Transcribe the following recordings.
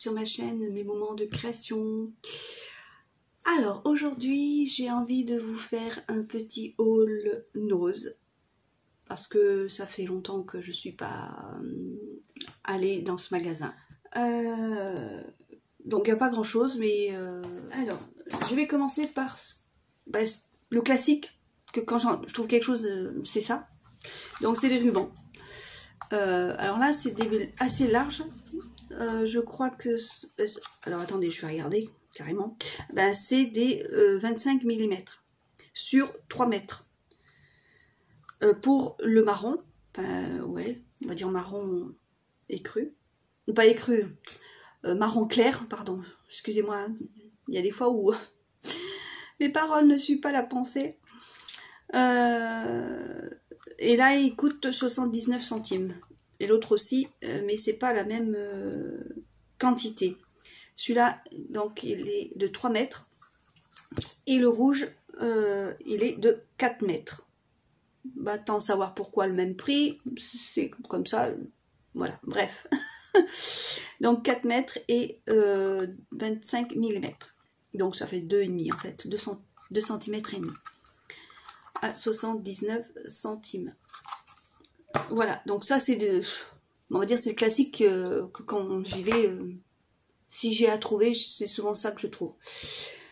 sur ma chaîne, mes moments de création. Alors aujourd'hui j'ai envie de vous faire un petit haul nose parce que ça fait longtemps que je suis pas allée dans ce magasin. Donc il n'y a pas grand chose, mais alors je vais commencer par le classique, que quand je trouve quelque chose c'est ça. Donc c'est les rubans. Alors là c'est des assez larges. Je crois que... Alors attendez, je vais regarder carrément. Ben, c'est des 25 mm sur 3 mètres. Pour le marron, ouais, on va dire marron écru. Pas écru, marron clair, pardon. Excusez-moi, il y a des fois où les paroles ne suivent pas la pensée. Et là, il coûte 79 centimes. Et l'autre aussi, mais c'est pas la même quantité. Celui-là, donc, il est de 3 mètres. Et le rouge, il est de 4 mètres. Bah, tant savoir pourquoi le même prix, c'est comme ça, voilà, bref. Donc 4 mètres et 25 mm. Donc ça fait 2,5 en fait, 2 cm et demi. À 79 centimes. Voilà, donc ça c'est on va dire c'est le classique que quand j'y vais, si j'ai à trouver, c'est souvent ça que je trouve.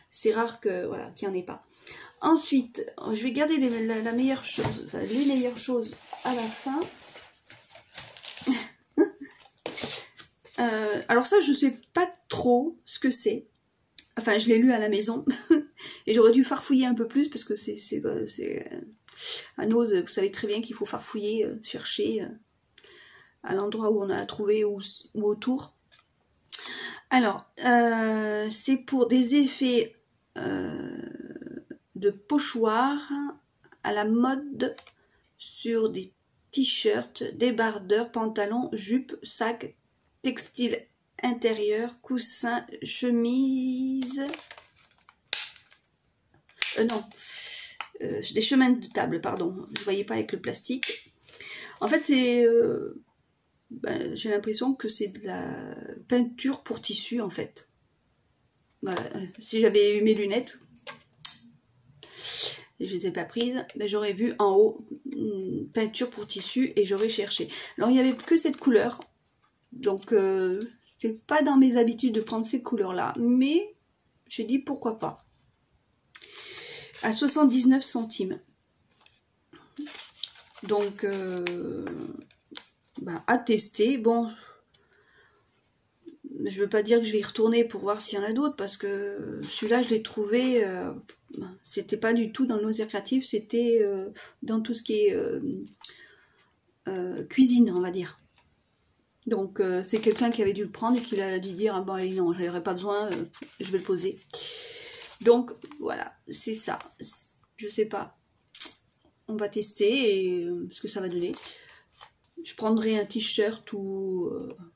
C'est rare que voilà qu'il n'y en ait pas. Ensuite, je vais garder la meilleure chose, enfin, les meilleures choses à la fin. Alors ça, je sais pas trop ce que c'est. Enfin, je l'ai lu à la maison et j'aurais dû farfouiller un peu plus parce que c'est un nose, vous savez très bien qu'il faut farfouiller, chercher à l'endroit où on a trouvé ou autour. Alors, c'est pour des effets de pochoir à la mode sur des t-shirts, débardeurs, pantalons, jupes, sacs, textiles intérieurs, coussins, chemises. Non, des chemins de table, pardon. Je ne voyais pas avec le plastique. En fait, c'est... j'ai l'impression que c'est de la peinture pour tissu, en fait. Voilà. Si j'avais eu mes lunettes, et je les ai pas prises, ben j'aurais vu en haut peinture pour tissu et j'aurais cherché. Alors, il n'y avait que cette couleur. Donc, c'est pas dans mes habitudes de prendre ces couleurs-là. Mais, j'ai dit pourquoi pas. À 79 centimes. Donc, à tester. Bon, je veux pas dire que je vais y retourner pour voir s'il y en a d'autres, parce que celui-là, je l'ai trouvé, c'était pas du tout dans le loisir créatif, c'était dans tout ce qui est cuisine, on va dire. Donc, c'est quelqu'un qui avait dû le prendre et qui a dû dire, ah bon, allez, non, j'en aurais pas besoin, je vais le poser. Donc, voilà, c'est ça. Je sais pas. On va tester et ce que ça va donner. Je prendrai un t-shirt ou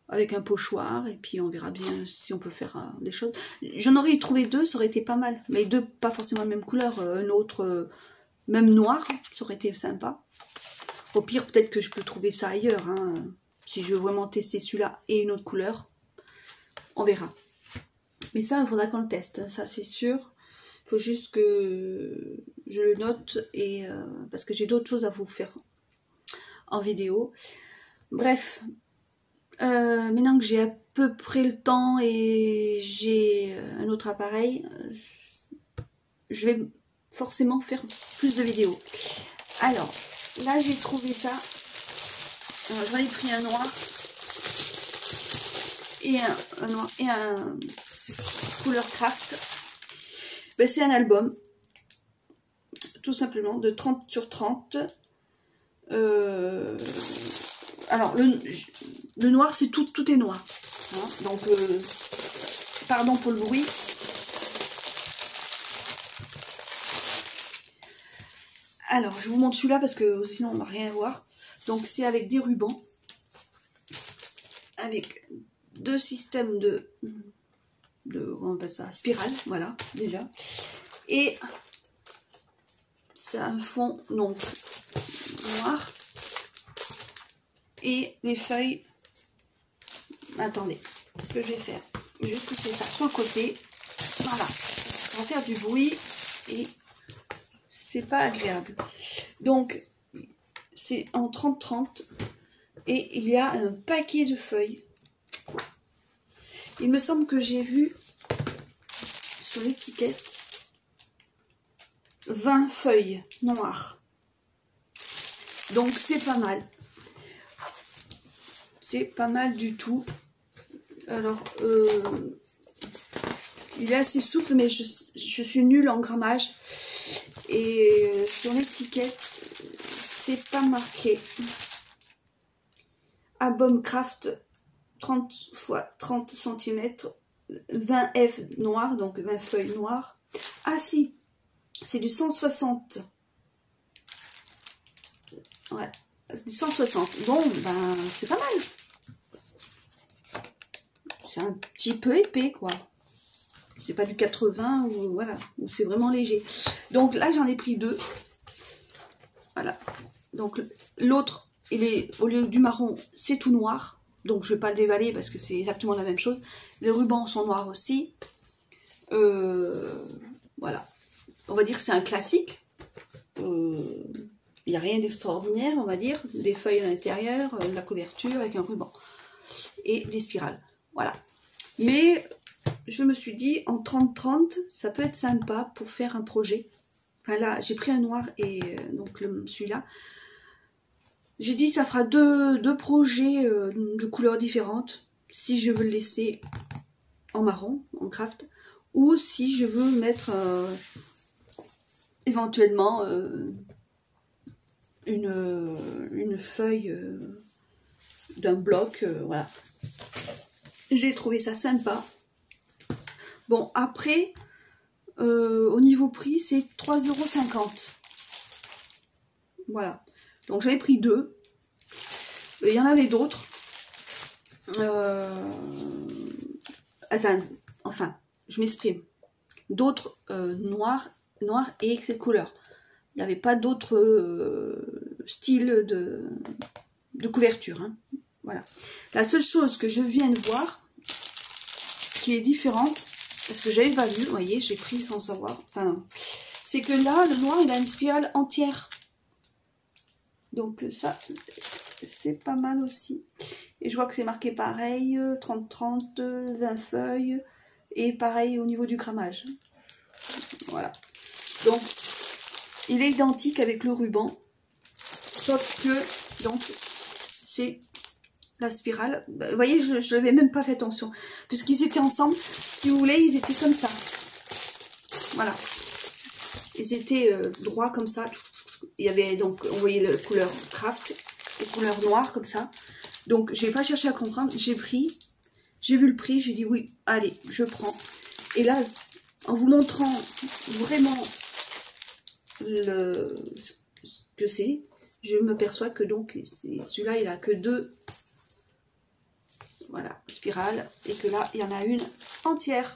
avec un pochoir et puis on verra bien si on peut faire des choses. J'en aurais trouvé deux, ça aurait été pas mal. Mais deux, pas forcément la même couleur. Un autre, même noir, ça aurait été sympa. Au pire, peut-être que je peux trouver ça ailleurs. Hein, si je veux vraiment tester celui-là et une autre couleur, on verra. Mais ça, il faudra qu'on le teste, ça c'est sûr. Il faut juste que je le note et parce que j'ai d'autres choses à vous faire en vidéo. Bref, maintenant que j'ai à peu près le temps et j'ai un autre appareil, je vais forcément faire plus de vidéos. Alors, là j'ai trouvé ça. J'en ai pris un noir et un noir et un couleur craft. Ben, c'est un album, tout simplement, de 30 sur 30. Alors, le noir, c'est tout est noir. Hein, donc, pardon pour le bruit. Alors, je vous montre celui-là parce que sinon on va rien voir. Donc, c'est avec des rubans. Avec deux systèmes de on appelle ça, spirale, voilà, déjà. Et c'est un fond, donc, noir. Et les feuilles, attendez, ce que je vais faire, Je vais pousser ça sur le côté. Voilà. Ça va faire du bruit et c'est pas agréable. Donc, c'est en 30-30 et il y a un paquet de feuilles. Il me semble que j'ai vu sur l'étiquette 20 feuilles noires. Donc, c'est pas mal. C'est pas mal du tout. Alors, il est assez souple, mais je suis nulle en grammage. Et sur l'étiquette, c'est pas marqué. Album Craft 30 x 30 cm, 20 F noir, donc 20 feuilles noires. Ah si, c'est du 160. Ouais, du 160. Bon, ben, c'est pas mal. C'est un petit peu épais, quoi. C'est pas du 80 ou voilà, ou c'est vraiment léger. Donc là, j'en ai pris 2. Voilà. Donc l'autre, il est au lieu du marron, c'est tout noir. Donc je vais pas le déballer parce que c'est exactement la même chose. Les rubans sont noirs aussi. Voilà. On va dire que c'est un classique. Il n'y a rien d'extraordinaire, on va dire. Des feuilles à l'intérieur, la couverture avec un ruban. Et des spirales. Voilà. Mais je me suis dit, en 30-30, ça peut être sympa pour faire un projet. Enfin là, j'ai pris un noir et donc celui-là. J'ai dit, ça fera deux projets de couleurs différentes. Si je veux le laisser en marron, en craft. Ou si je veux mettre éventuellement une feuille d'un bloc. Voilà. J'ai trouvé ça sympa. Bon, après, au niveau prix, c'est 3,50 €. Voilà. Donc, j'avais pris 2. Il y en avait d'autres. Attends, enfin, je m'exprime. D'autres noirs et cette couleur. Il n'y avait pas d'autres styles de couverture. Hein. Voilà. La seule chose que je viens de voir, qui est différente, parce que j'avais pas vu, vous voyez, j'ai pris sans savoir, enfin, c'est que là, le noir, il a une spirale entière. Donc ça, c'est pas mal aussi. Et je vois que c'est marqué pareil, 30-30, 20 feuilles, et pareil au niveau du grammage. Voilà. Donc, il est identique avec le ruban, sauf que, donc, c'est la spirale. Vous voyez, je n'avais même pas fait attention, puisqu'ils étaient ensemble. Si vous voulez, ils étaient comme ça. Voilà. Ils étaient droits comme ça. Il y avait donc, on voyait la couleur craft, les couleurs noires comme ça. Donc, je n'ai pas cherché à comprendre. J'ai pris, j'ai vu le prix, j'ai dit oui, allez, je prends. Et là, en vous montrant vraiment ce que c'est, je m'aperçois que donc, celui-là, il a que 2. Voilà, spirale, et que là, il y en a une entière.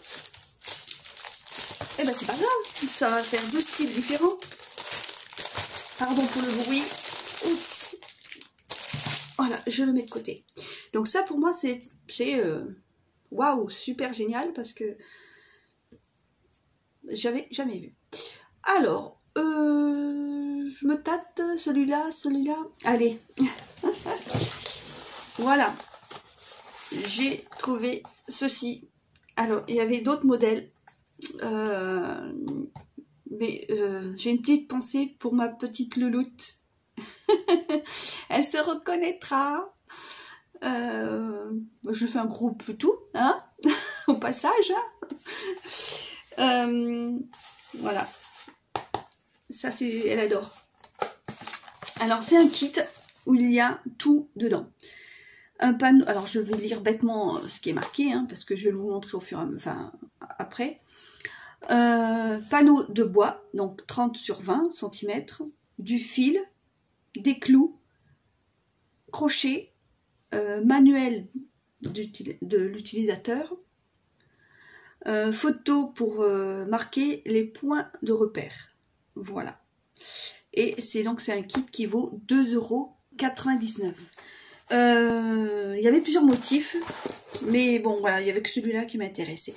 Et ben c'est pas grave, ça va faire 2 styles différents. Pardon pour le bruit. Oups. Voilà, je le mets de côté. Donc ça, pour moi, c'est waouh, super génial, parce que j'avais jamais vu. Alors, je me tâte, celui-là. Allez. Voilà. J'ai trouvé ceci. Alors, il y avait d'autres modèles. Mais j'ai une petite pensée pour ma petite louloute. Elle se reconnaîtra. Je fais un gros poutou, hein, au passage. Hein. Voilà. Ça, c'est, elle adore. Alors, c'est un kit où il y a tout dedans. Un panneau, alors je vais lire bêtement ce qui est marqué, hein, parce que je vais vous montrer au fur et à mesure, enfin après. Panneau de bois, donc 30 sur 20 cm, du fil, des clous, crochet, manuel de l'utilisateur, photo pour marquer les points de repère. Voilà. Et c'est donc c'est un kit qui vaut 2,99 €. Il y avait plusieurs motifs, mais bon, voilà, il y avait que celui-là qui m'intéressait.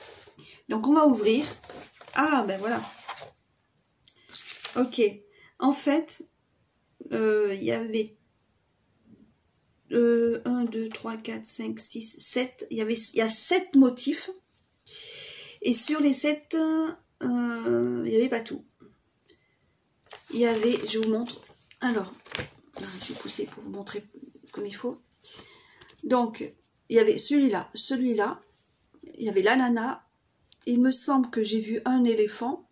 Donc, on va ouvrir. Ah, ben voilà. Ok. En fait, il y avait 1, 2, 3, 4, 5, 6, 7. Il y a 7 motifs. Et sur les 7, il n'y avait pas tout. Il y avait, je vous montre. Alors, je vais pousser pour vous montrer comme il faut. Donc, il y avait celui-là, celui-là. Il y avait l'ananas. Il me semble que j'ai vu un éléphant.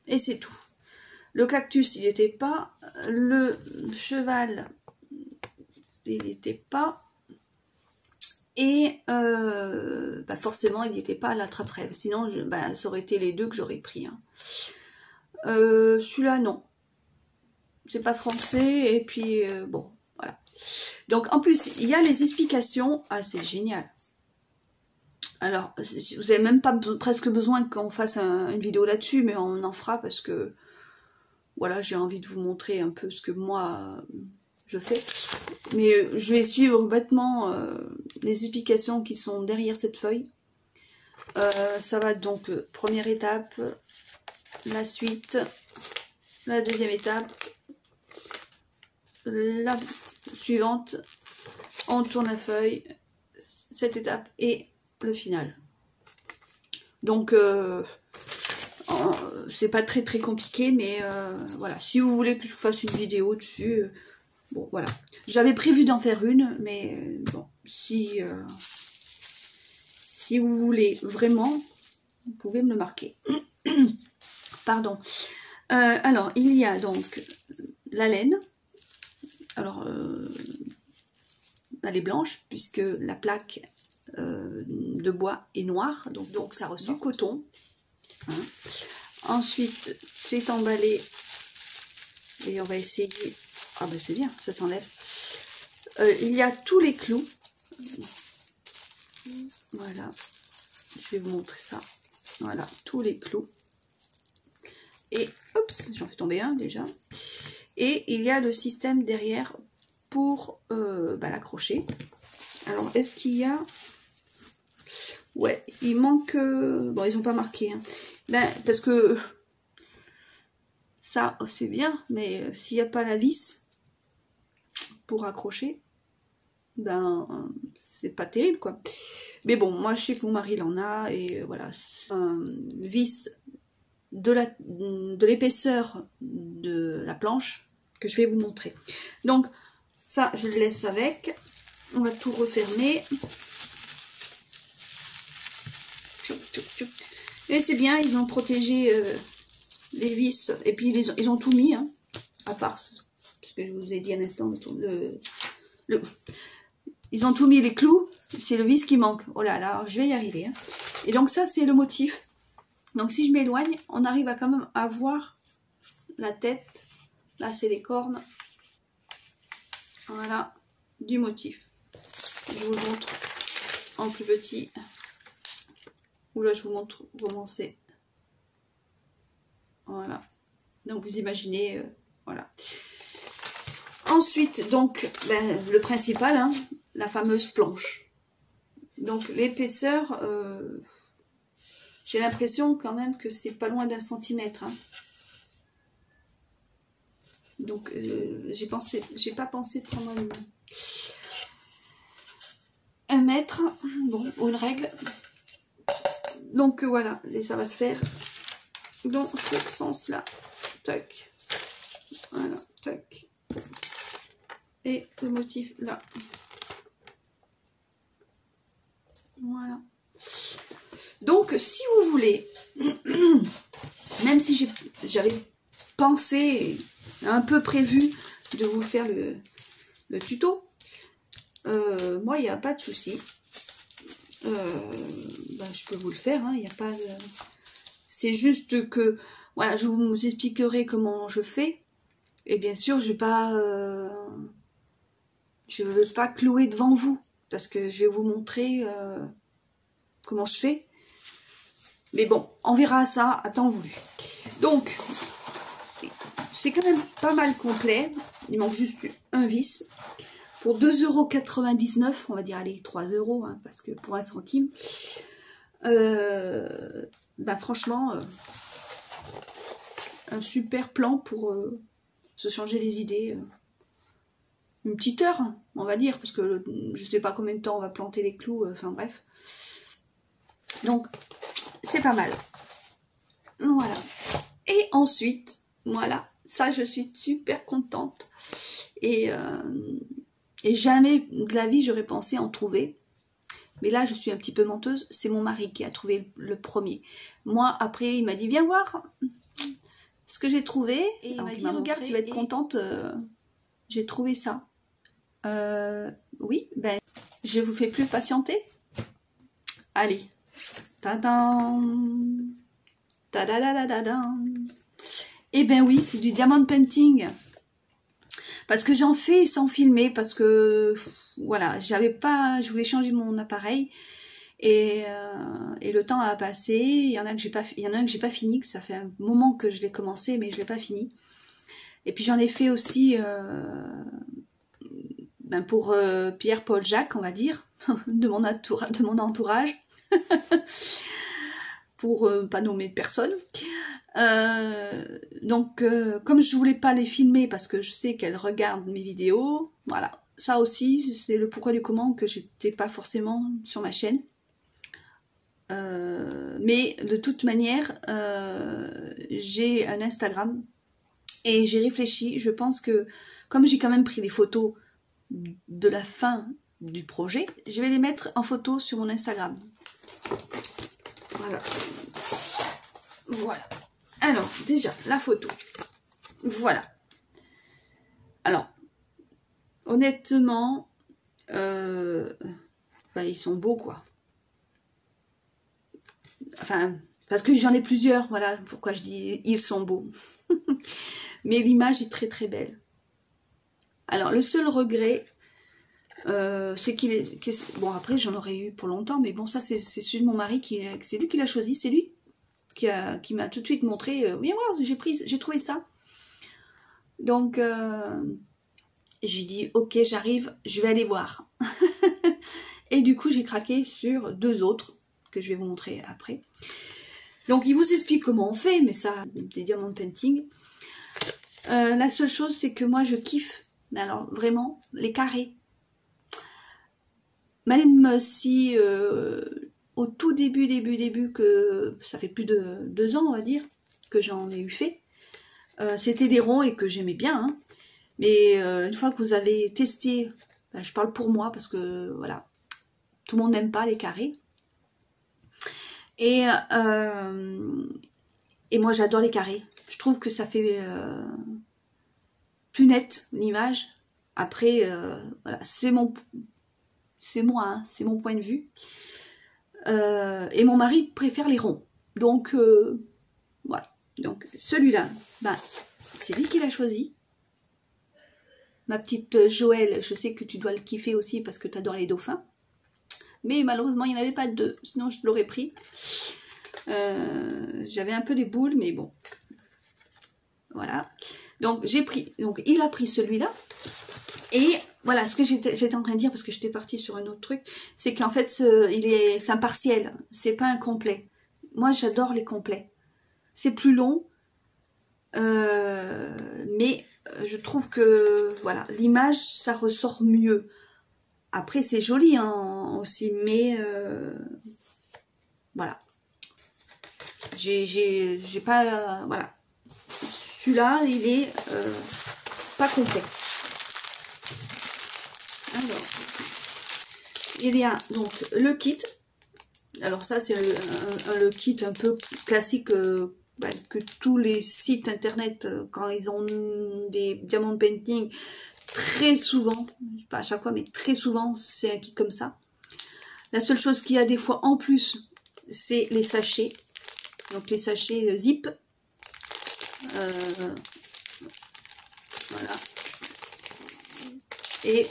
Et c'est tout. Le cactus, il n'était pas. Le cheval, il n'était pas. Et bah forcément, il n'était pas à l'attrape-rêve. Sinon, bah, ça aurait été les deux que j'aurais pris. Hein. Celui-là, non. C'est pas français. Et puis, bon, voilà. Donc, en plus, il y a les explications. Ah, c'est génial. Alors, vous n'avez même pas presque besoin qu'on fasse une vidéo là-dessus, mais on en fera parce que, voilà, j'ai envie de vous montrer un peu ce que moi, je fais. Mais je vais suivre bêtement les explications qui sont derrière cette feuille. Ça va donc, première étape, la suite, la deuxième étape, la suivante, on tourne la feuille, cette étape et le final. Donc, c'est pas très compliqué, mais voilà. Si vous voulez que je fasse une vidéo dessus, bon, voilà. J'avais prévu d'en faire une, mais bon, si vous voulez vraiment, vous pouvez me le marquer. Pardon. Alors, il y a donc la laine. Alors, elle est blanche, puisque la plaque de bois est noire, donc ça ressort du coton. Hein. Ensuite, c'est emballé, et on va essayer. Ah ben c'est bien, ça s'enlève. Il y a tous les clous. Voilà, je vais vous montrer ça. Voilà, tous les clous. Et, oups, j'en fais tomber un déjà. Et il y a le système derrière pour bah, l'accrocher. Alors, est-ce qu'il y a... Ouais, il manque... Bon, ils n'ont pas marqué. Hein. Ben, parce que... Ça, c'est bien, mais s'il n'y a pas la vis pour accrocher, ben, c'est pas terrible, quoi. Mais bon, moi, je sais que mon mari, il en a, et voilà. Vis de l'épaisseur de la planche que je vais vous montrer. Donc, ça, je le laisse avec. On va tout refermer. Et c'est bien, ils ont protégé les vis. Et puis, ils ont tout mis, hein, à part ce que je vous ai dit un instant. Ils ont tout mis, les clous. C'est le vis qui manque. Oh là là, je vais y arriver. Hein. Et donc, ça, c'est le motif. Donc, si je m'éloigne, on arrive à quand même à voir la tête. Là, c'est les cornes. Voilà, du motif. Je vous le montre en plus petit. Ou là, je vous montre comment c'est. Voilà. Donc, vous imaginez, voilà. Ensuite, donc, ben, le principal, hein, la fameuse planche. Donc, l'épaisseur, j'ai l'impression quand même que c'est pas loin d'1 centimètre. Hein. Donc, j'ai pas pensé de prendre un mètre, bon, ou une règle. Donc, voilà, et ça va se faire dans ce sens-là. Tac. Voilà, tac. Et le motif là. Voilà. Donc, si vous voulez, même si j'avais pensé, un peu prévu de vous faire le tuto, moi, il n'y a pas de souci. Ben, je peux vous le faire, hein, il n'y a pas de... C'est juste que, voilà, je vous expliquerai comment je fais. Et bien sûr, je ne vais pas clouer devant vous, parce que je vais vous montrer comment je fais. Mais bon, on verra ça à temps voulu. Donc, c'est quand même pas mal complet. Il manque juste un vis pour 2,99 €, on va dire, allez, 3 €, hein, parce que pour 1 centime, bah franchement, un super plan pour se changer les idées. Une petite heure, on va dire, parce que je sais pas combien de temps on va planter les clous, enfin bref. Donc, c'est pas mal. Voilà. Et ensuite, voilà, ça je suis super contente. Et jamais de la vie j'aurais pensé en trouver. Mais là, je suis un petit peu menteuse. C'est mon mari qui a trouvé le premier. Moi, après, il m'a dit, viens voir ce que j'ai trouvé. Et il m'a dit, regarde, tu vas être contente. J'ai trouvé ça. Oui, ben, je vous fais plus patienter. Allez. Tadam. Tadadadadadam. Eh ben oui, c'est du diamond painting. Parce que j'en fais sans filmer, parce que voilà, je voulais changer mon appareil et le temps a passé. Il y en a un que j'ai pas fini, que ça fait un moment que je l'ai commencé, mais je l'ai pas fini. Et puis j'en ai fait aussi ben pour Pierre, Paul, Jacques, on va dire, de mon entourage, pour pas nommer de personne. Donc comme je voulais pas les filmer parce que je sais qu'elles regardent mes vidéos, voilà, ça aussi c'est le pourquoi du comment que j'étais pas forcément sur ma chaîne, mais de toute manière j'ai un Instagram et j'ai réfléchi. Je pense que comme j'ai quand même pris des photos de la fin du projet, je vais les mettre en photo sur mon Instagram. Voilà. Alors, déjà, la photo. Voilà. Alors, honnêtement, bah, ils sont beaux, quoi. Enfin, parce que j'en ai plusieurs, voilà pourquoi je dis ils sont beaux. Mais l'image est très très belle. Alors, le seul regret, c'est qu'il est... Bon, après, j'en aurais eu pour longtemps, mais bon, ça, c'est celui de mon mari, c'est lui qui l'a choisi, c'est lui qui m'a tout de suite montré, viens voir, j'ai trouvé ça. Donc, j'ai dit, ok, j'arrive, je vais aller voir. Et du coup, j'ai craqué sur 2 autres, que je vais vous montrer après. Donc, il vous explique comment on fait, mais ça, des diamond painting. La seule chose, c'est que moi, je kiffe, alors vraiment, les carrés. Même si... au tout début, que ça fait plus de 2 ans, on va dire, que j'en ai eu fait, c'était des ronds et que j'aimais bien, hein. Mais une fois que vous avez testé, ben, je parle pour moi, parce que, voilà, tout le monde n'aime pas les carrés. Et moi, j'adore les carrés. Je trouve que ça fait plus net l'image. Après, voilà, c'est moi, hein, c'est mon point de vue. Et mon mari préfère les ronds. Donc, voilà. Donc, celui-là, ben, c'est lui qui l'a choisi. Ma petite Joëlle, je sais que tu dois le kiffer aussi parce que tu adores les dauphins. Mais malheureusement, il n'y en avait pas 2. Sinon, je l'aurais pris. J'avais un peu les boules, mais bon. Voilà. Donc, j'ai pris. Donc, il a pris celui-là. Et voilà, ce que j'étais en train de dire, parce que j'étais partie sur un autre truc, c'est qu'en fait, c'est un partiel, c'est pas un complet. Moi, j'adore les complets. C'est plus long, mais je trouve que, voilà, l'image, ça ressort mieux. Après, c'est joli hein, aussi, mais voilà. J'ai pas, voilà. Celui-là, il est pas complet. Alors, il y a donc le kit. Alors ça, c'est le kit un peu classique bah, que tous les sites internet, quand ils ont des diamond painting, très souvent, pas à chaque fois, mais très souvent, c'est un kit comme ça. La seule chose qu'il y a des fois en plus, c'est les sachets. Donc les sachets zip. Voilà. Et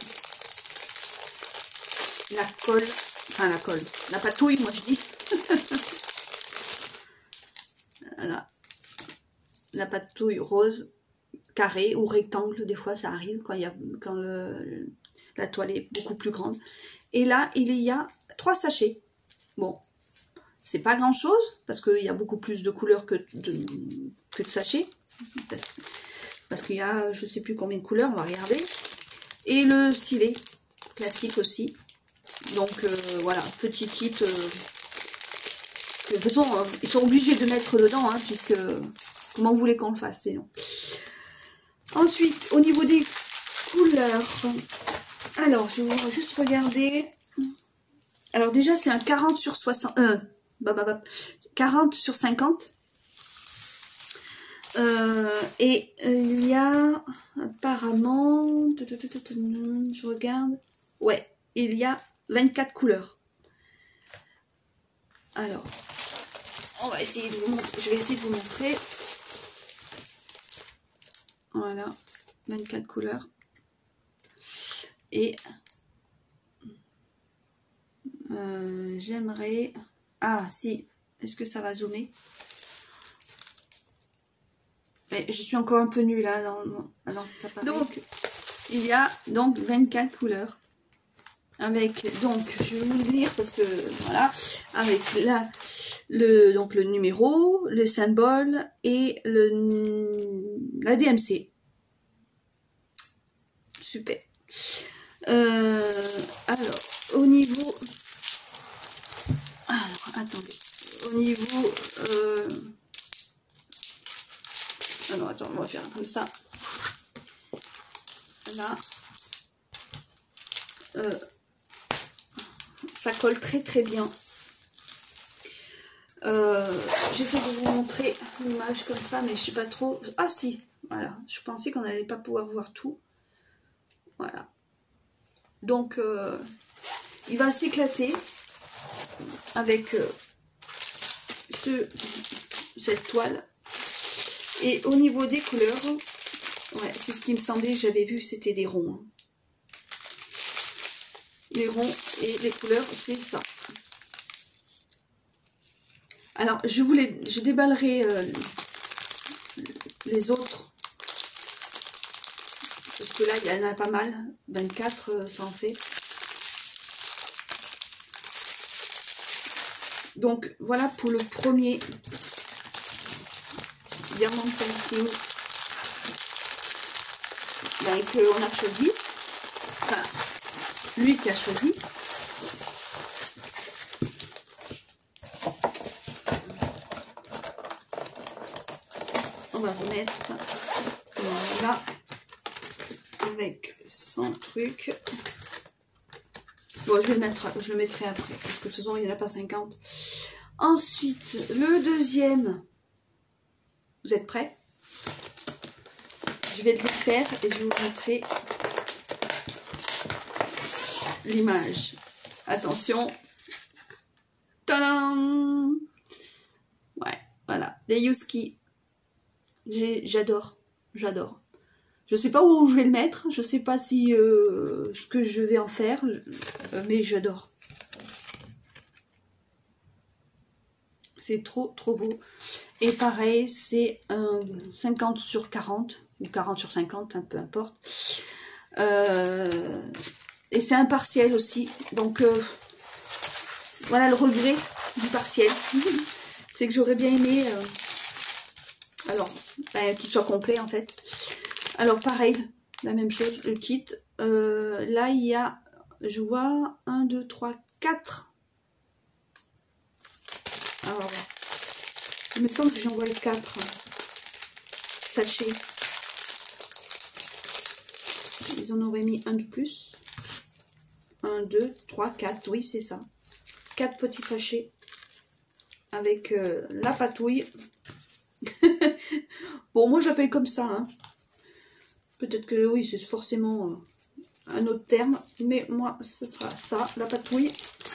la colle, enfin la colle, la patouille, moi je dis. Voilà. La patouille rose, carré ou rectangle, des fois ça arrive quand il y a, La toile est beaucoup plus grande. Et là, il y a 3 sachets. Bon, c'est pas grand chose parce qu'il y a beaucoup plus de couleurs que de sachets. Parce qu'il y a je sais plus combien de couleurs, on va regarder. Et le stylet classique aussi. Donc voilà, petit kit. De toute façon, ils sont obligés de mettre dedans, hein, puisque comment vous voulez qu'on le fasse, sinon. Ensuite, au niveau des couleurs, alors je vais juste regarder. Alors déjà, c'est un 40 sur 60, 40 sur 50. Et il y a apparemment, je regarde, ouais, il y a 24 couleurs. Alors, on va essayer de vous montrer, je vais essayer de vous montrer. Voilà, 24 couleurs. Et j'aimerais... Ah, si, est-ce que ça va zoomer? Et je suis encore un peu nulle là dans cet appareil. Donc, il y a donc 24 couleurs. Avec, donc, je vais vous le dire parce que, voilà, avec là, donc le numéro, le symbole et la DMC. Super. Alors, au niveau... Alors, attendez. Au niveau... Alors, attends, on va faire comme ça. Là. Ça colle très très bien. J'essaie de vous montrer l'image comme ça, mais je sais pas trop. Ah si, voilà. Je pensais qu'on n'allait pas pouvoir voir tout. Voilà. Donc, il va s'éclater avec cette toile. Et au niveau des couleurs, ouais, c'est ce qui me semblait, j'avais vu, c'était des ronds. Hein. Les ronds et les couleurs, c'est ça. Alors, je déballerai les autres. Parce que là, il y en a pas mal. 24, ça en fait. Donc, voilà pour le premier diamant pencil qu'on a choisi. Enfin, lui qui a choisi. On va remettre là avec son truc. Bon, je le mettrai après parce que de toute façon il n'y en a pas 50. Ensuite, le deuxième. Vous êtes prêts? Je vais le faire et je vais vous montrer l'image. Attention. Tadam! Ouais, voilà. Des Yuski. J'adore. J'adore. Je sais pas où je vais le mettre. Je sais pas si ce que je vais en faire. Mais j'adore. C'est trop trop beau. Et pareil, c'est un 50 sur 40. Ou 40 sur 50, hein, peu importe. Et c'est un partiel aussi. Donc, voilà le regret du partiel. C'est que j'aurais bien aimé... alors, qu'il soit complet en fait. Alors, pareil, la même chose, le kit. Là, il y a, je vois, 1, 2, 3, 4. Alors, il me semble que j'en vois 4 sachets. Ils en auraient mis un de plus. 1, 2, 3, 4. Oui, c'est ça. 4 petits sachets. Avec la patouille. Bon, moi j'appelle comme ça. Hein. Peut-être que oui, c'est forcément un autre terme. Mais moi, ce sera ça. La patouille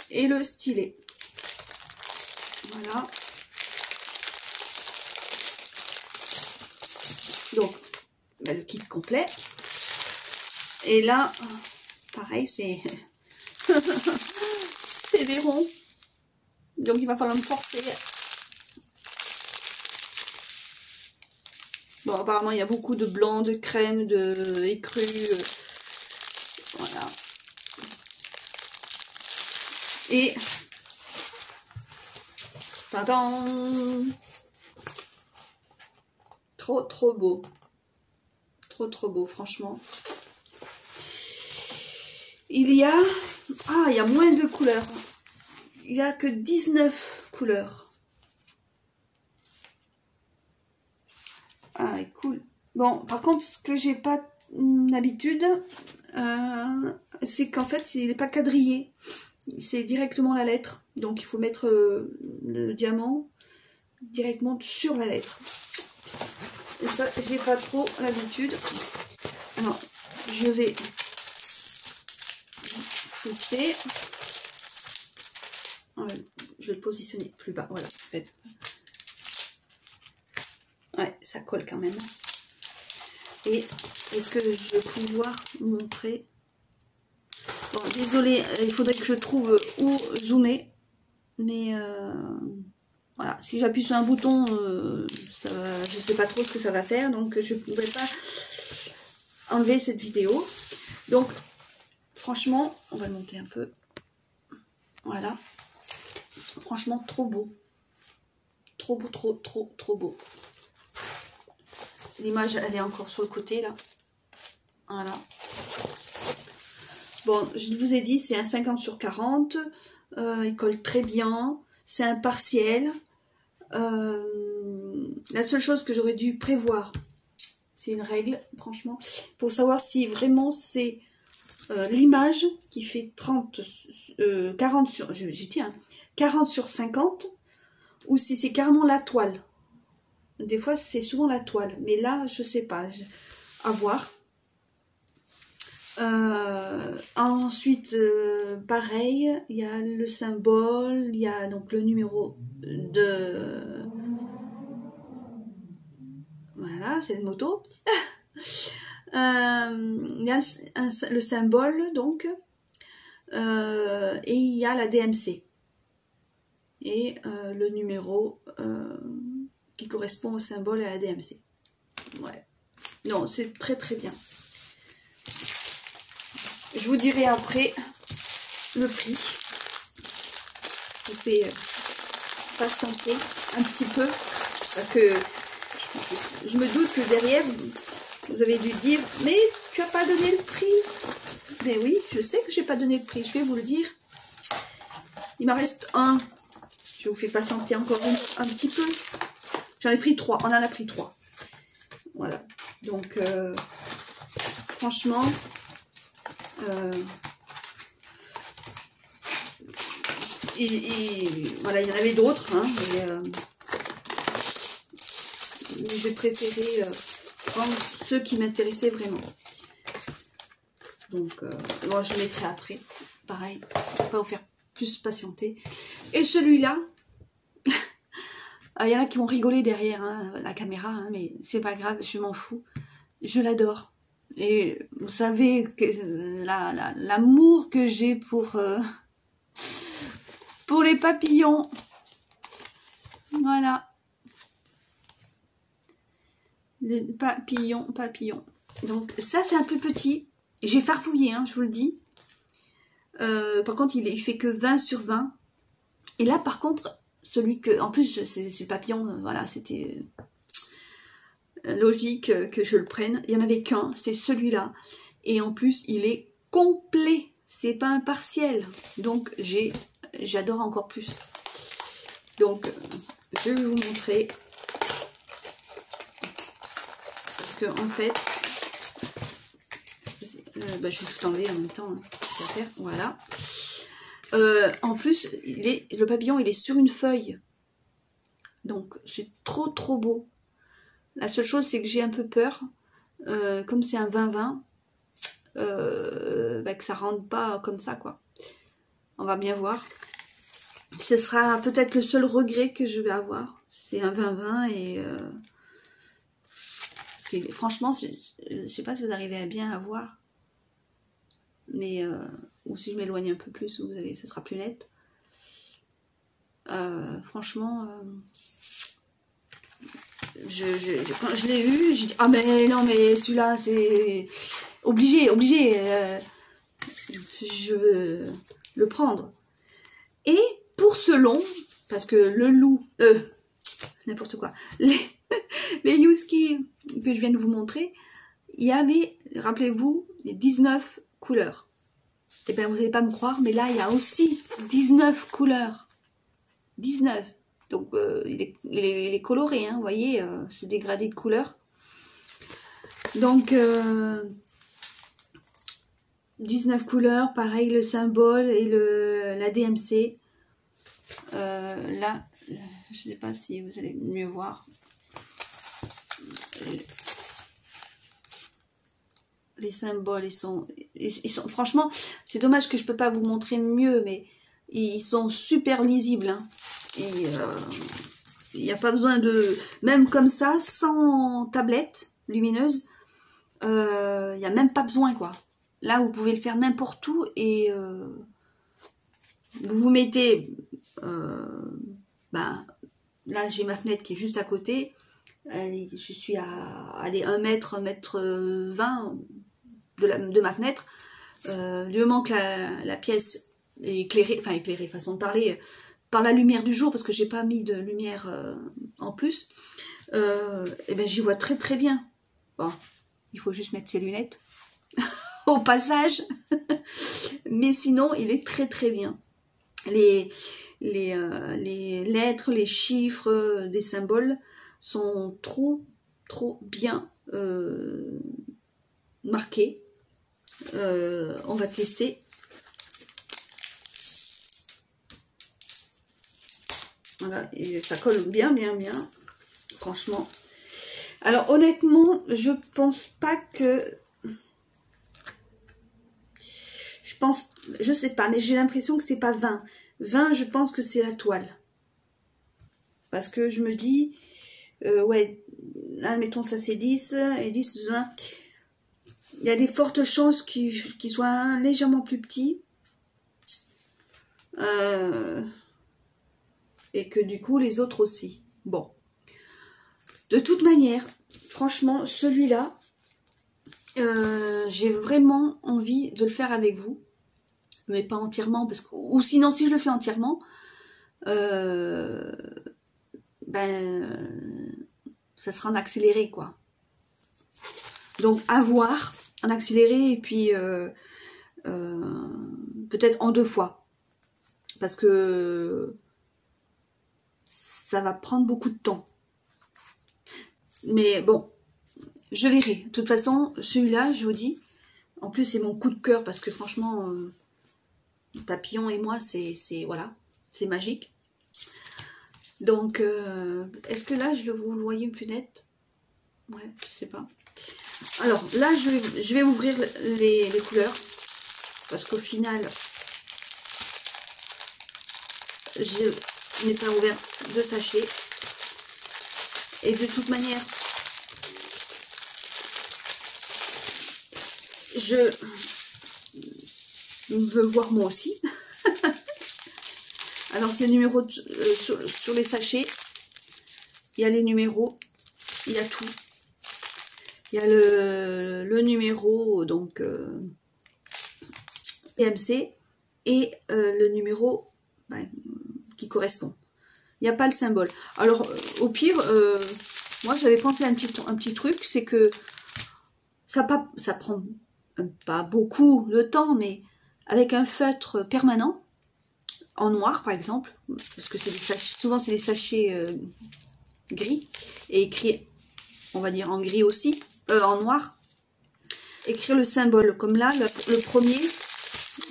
et le stylet. Voilà. Donc, ben, le kit complet. Et là, pareil, c'est c'est des ronds. Donc, il va falloir me forcer. Bon, apparemment, il y a beaucoup de blanc, de crème, de écru. Voilà. Et tadam, trop beau, trop beau, franchement. Il y a moins de couleurs. Il n'y a que 19 couleurs. Ah, cool. Bon, par contre, ce que j'ai pas d'habitude, c'est qu'en fait, il n'est pas quadrillé. C'est directement la lettre. Donc, il faut mettre le diamant directement sur la lettre. Et ça, j'ai pas trop l'habitude. Alors, je vais tester. Je vais le positionner plus bas. Voilà. Ouais, ça colle quand même. Et est-ce que je vais pouvoir vous montrer? Bon, désolé, il faudrait que je trouve où zoomer. Mais voilà, si j'appuie sur un bouton, je sais pas trop ce que ça va faire. Donc je ne pourrais pas enlever cette vidéo. Donc franchement, on va le monter un peu. Voilà. Franchement, trop beau. Trop beau, trop beau. L'image, elle est encore sur le côté, là. Voilà. Bon, je vous ai dit, c'est un 50 sur 40. Il colle très bien. C'est un partiel. La seule chose que j'aurais dû prévoir, c'est une règle, franchement, pour savoir si vraiment c'est l'image qui fait 40 sur... J'ai dit, hein, 40 sur 50, ou si c'est carrément la toile. Des fois, c'est souvent la toile. Mais là, je sais pas. À voir. Ensuite, pareil, il y a le symbole, il y a donc le numéro de... Voilà, c'est une moto. Il y a le symbole, donc. Et il y a la DMC. Et le numéro qui correspond au symbole et à la DMC. Ouais. Non, c'est très bien. Je vous dirai après le prix. Je vais patienter un petit peu parce que je me doute que derrière vous avez dû dire mais tu n'as pas donné le prix. Mais oui, je sais que j'ai pas donné le prix. Je vais vous le dire. Il m'en reste un. Je vous fais patienter encore un petit peu. J'en ai pris 3. On en a pris 3. Voilà. Donc franchement. Voilà, il y en avait d'autres, hein, mais j'ai préféré prendre ceux qui m'intéressaient vraiment. Donc, moi je le mettrai après, pareil, pour pas vous faire plus patienter. Et celui-là, il y en a qui vont rigoler derrière hein, la caméra, hein, mais c'est pas grave, je m'en fous. Je l'adore. Et vous savez que l'amour que j'ai pour les papillons. Voilà. Les papillons. Donc ça c'est un peu petit. J'ai farfouillé, hein, je vous le dis. Par contre il fait que 20 sur 20. Et là par contre, celui que... En plus c'est papillon, voilà, c'était... logique que je le prenne. Il n'y en avait qu'un, c'était celui-là. Et en plus, il est complet. C'est pas un partiel. Donc, j'adore encore plus. Donc, je vais vous montrer. Parce que, en fait, je suis tout enlevée en même temps. Hein, voilà. En plus, le papillon, il est sur une feuille. Donc, c'est trop beau. La seule chose, c'est que j'ai un peu peur, comme c'est un 20-20, que ça rentre pas comme ça, quoi. On va bien voir. Ce sera peut-être le seul regret que je vais avoir. C'est un 20-20 et... parce que, franchement, je sais pas si vous arrivez à bien voir. Mais... ou si je m'éloigne un peu plus, ce sera plus net. Franchement... quand je l'ai vu, j'ai dit ah mais non mais celui-là c'est obligé, je veux le prendre. Et pour ce long, parce que le loup, n'importe quoi, les Yuski que je viens de vous montrer, il y avait, rappelez-vous, les 19 couleurs. Et bien vous n'allez pas me croire, mais là il y a aussi 19 couleurs. 19. Donc il est coloré, hein, vous voyez, ce dégradé de couleurs. Donc 19 couleurs, pareil le symbole et la DMC. Là, je sais pas si vous allez mieux voir. Les symboles, ils sont franchement, c'est dommage que je peux pas vous montrer mieux, mais ils sont super lisibles. Hein. Il n'y a pas besoin de, même comme ça, sans tablette lumineuse, il n'y a même pas besoin, quoi. Là, vous pouvez le faire n'importe où et vous mettez, ben, là, j'ai ma fenêtre qui est juste à côté. Je suis à aller 1 mètre, 1 mètre 20 de ma fenêtre. Du moment que la pièce est éclairée, enfin éclairée, façon de parler, par la lumière du jour, parce que j'ai pas mis de lumière en plus, et ben j'y vois très très bien. Bon, il faut juste mettre ses lunettes au passage, mais sinon il est très très bien. Les lettres, les chiffres des symboles sont trop bien marqués. On va tester. Voilà, et ça colle bien, franchement. Alors honnêtement, je pense pas que... Je sais pas, mais j'ai l'impression que c'est pas 20. 20, je pense que c'est la toile. Parce que je me dis, ouais, là, mettons ça c'est 10, et 10, 20. Il y a des fortes chances qu'il soit légèrement plus petit. Et que du coup, les autres aussi. Bon. De toute manière, franchement, celui-là, j'ai vraiment envie de le faire avec vous. Mais pas entièrement, parce que, ou sinon si je le fais entièrement, ben ça sera en accéléré, quoi. Donc à voir, en accéléré, et puis peut-être en 2 fois, parce que ça va prendre beaucoup de temps. Mais bon, je verrai. De toute façon, celui-là, je vous dis, en plus c'est mon coup de cœur, parce que franchement... Papillon et moi, c'est voilà, c'est magique. Donc, est-ce que là, vous le voyez plus net? Ouais, je sais pas. Alors, là, je vais ouvrir les couleurs. Parce qu'au final, je n'ai pas ouvert de sachet. Et de toute manière, je veux voir moi aussi. Alors c'est le numéro sur les sachets. Il y a les numéros, il y a tout. Il y a le numéro donc PMC et le numéro qui correspond. Il n'y a pas le symbole. Alors au pire, moi j'avais pensé à un petit truc, c'est que ça prend pas beaucoup de temps, mais avec un feutre permanent, en noir par exemple, parce que c'est souvent c'est des sachets gris, et écrit, on va dire en gris aussi, en noir, écrire le symbole, comme là, le premier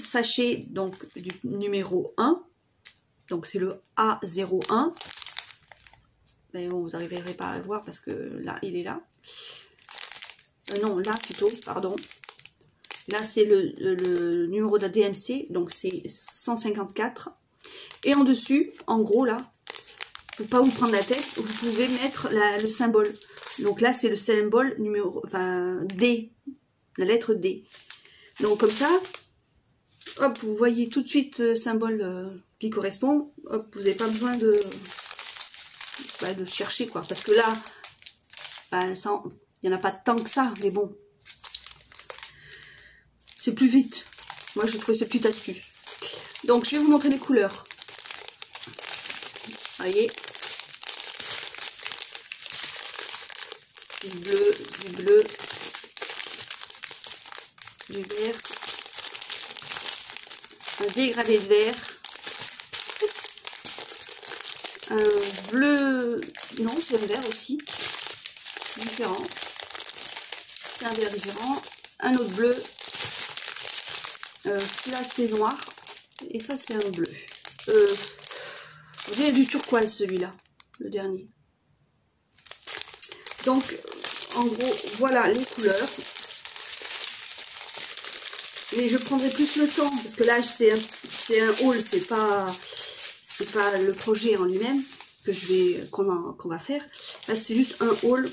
sachet donc du numéro 1, donc c'est le A01, mais bon, vous n'arriverez pas à voir parce que là, il est là, non, là plutôt, pardon. Là, c'est le numéro de la DMC, donc c'est 154. Et en dessus, en gros, là, pour pas vous prendre la tête, vous pouvez mettre le symbole. Donc là, c'est le symbole numéro, enfin, D, la lettre D. Donc comme ça, hop, vous voyez tout de suite le symbole qui correspond. Hop, vous n'avez pas besoin de chercher, quoi. Parce que là, il n'y en a pas tant que ça, mais bon. C'est plus vite. Moi, je trouve cette petite astuce. Donc, je vais vous montrer les couleurs. voyez, du bleu, du vert, un dégradé de vert, un bleu, non c'est un vert aussi, différent, c'est un vert différent, un autre bleu, là c'est noir, et ça c'est un bleu. Vous avez du turquoise celui-là, le dernier. Donc, en gros, voilà les couleurs. Mais je prendrai plus le temps, parce que là c'est un haul, c'est pas le projet en lui-même que qu'on va faire. Là c'est juste un haul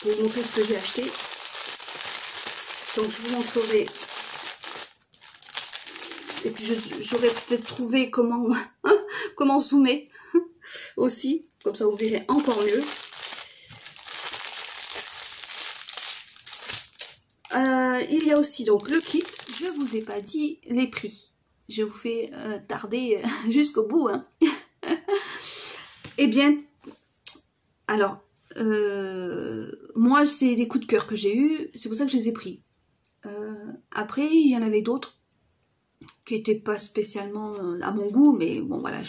pour vous montrer ce que j'ai acheté. Donc je vous montrerai. Et puis j'aurais peut-être trouvé comment zoomer aussi, comme ça vous verrez encore mieux. Il y a aussi donc le kit. Je vous ai pas dit les prix. Je vous fais tarder jusqu'au bout. Hein. Eh bien, alors, moi c'est des coups de cœur que j'ai eu, c'est pour ça que je les ai pris. Après, il y en avait d'autres qui n'étaient pas spécialement à mon goût, mais bon voilà,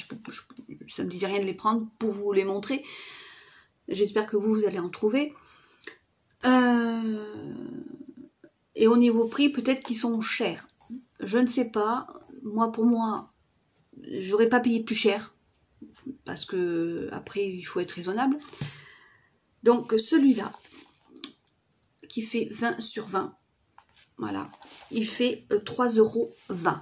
ça me disait rien de les prendre pour vous les montrer. J'espère que vous allez en trouver. Et au niveau prix, peut-être qu'ils sont chers. Je ne sais pas. Moi, pour moi, j'aurais pas payé plus cher. Parce que après, il faut être raisonnable. Donc, celui-là, qui fait 20 sur 20. Voilà. Il fait 3,20 €.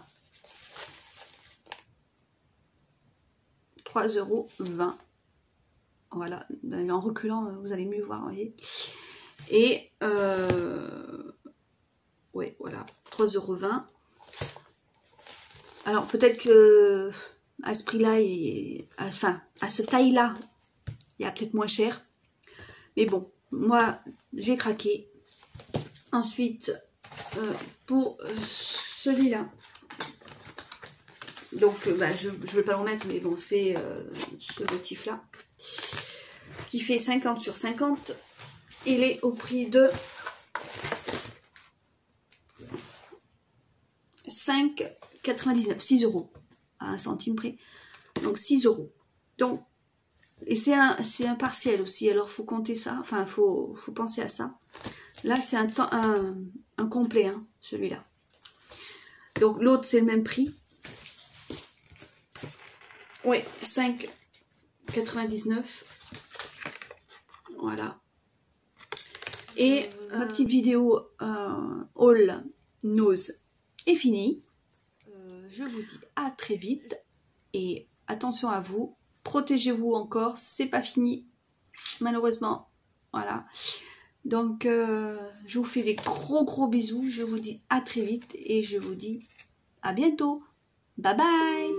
3,20 €. Voilà. En reculant, vous allez mieux voir, vous voyez. Et ouais, voilà, 3,20 €. Alors peut-être que à ce prix-là, enfin à ce taille-là, il y a peut-être moins cher. Mais bon, moi j'ai craqué. Ensuite, pour celui-là, donc je ne vais pas le remettre, mais bon, c'est ce motif-là, qui fait 50 sur 50. Il est au prix de 5,99 €, 6 € à 1 centime près, donc 6 €. Donc, et c'est un partiel aussi, alors faut compter ça, enfin faut penser à ça. Là c'est un complet, hein, celui-là. Donc l'autre c'est le même prix. Ouais, 5,99 €. Voilà. Et ma petite vidéo haul nose est finie. Je vous dis à très vite et attention à vous. Protégez-vous encore, c'est pas fini malheureusement. Voilà. Donc je vous fais des gros bisous. Je vous dis à très vite et je vous dis à bientôt. Bye bye.